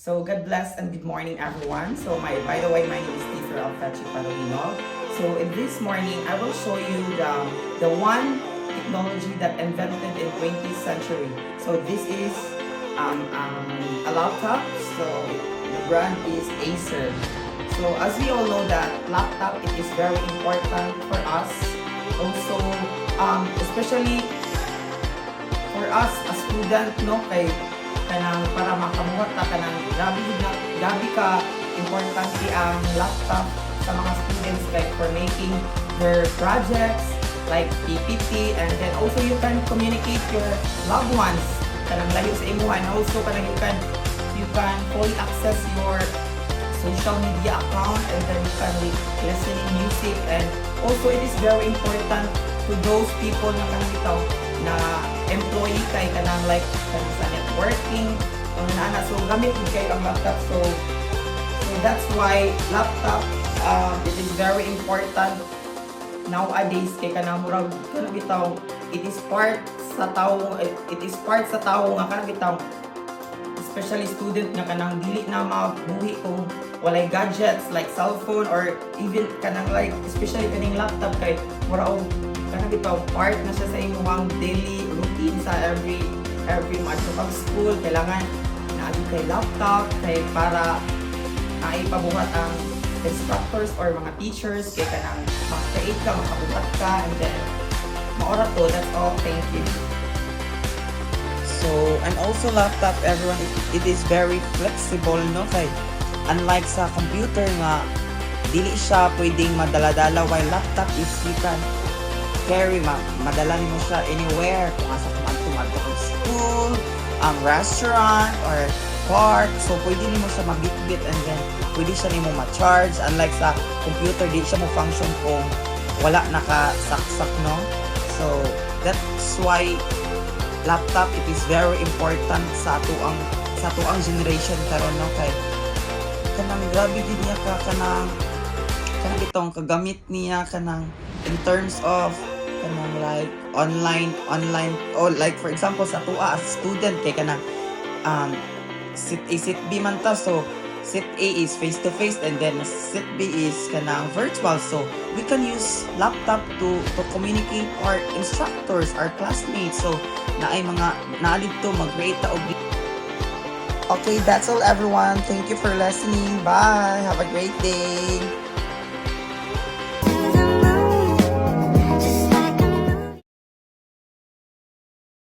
So God bless and good morning everyone. So by the way, my name is Teacher Alfachi Palomino. So in this morning, I will show you the one technology that invented in 20th century. So this is a laptop. So the brand is Acer. So as we all know that laptop, it is very important for us. Also, especially for us as student, no, kay kanang para makamuhat ta kanang gabi ka importante ang laptop sa mga students, like for making their projects like PPT, and then also you can communicate your loved ones kanang layo sa imuha, and also kanang you can fully access your social media account, and then you can listen in music. And also it is very important to those people na kanang bitaw na employee kay kanang like kanang sa networking o na so gamit din kayo ang laptop. So that's why laptop it is very important nowadays kay kanang murag kanang bitaw it is part sa tao nga kanang bitaw, especially student nga kanang dili na mabuhi kung walay gadgets like cellphone or even kanang like especially kaning laptop kay murag kanang bitaw part na siya sa imong daily routine sa every month pag school kailangan naagi kay laptop kay para naipabuhat ang instructors or mga teachers kay kanang maka-create ka, makabuhat ka, and then maorat to. That's all. Thank you. So, and also laptop, everyone, it is very flexible, no? Kay unlike sa computer nga, dili siya pwedeng madala-dala, while laptop is you can carry, madala mo siya anywhere, kung asa kumadto sa school, restaurant, or park. So, pwede mo siya mabitbit, and then pwede siya nimo ma-charge. Unlike sa computer, di siya mo function kung wala nakasaksak, no? So, that's why laptop, it is very important sa atuang generation karon, no? Kay kanang grabe gid niya kanang itong kagamit niya kanang in terms of kanang like online or like for example sa tua as student kay kanang sit A sit B man ta. So sit A is face to face, and then sit B is kanang virtual. So we can use laptop to communicate our instructors, our classmates. So naay mga naalito mag-create ta og. Okay, that's all everyone. Thank you for listening. Bye. Have a great day.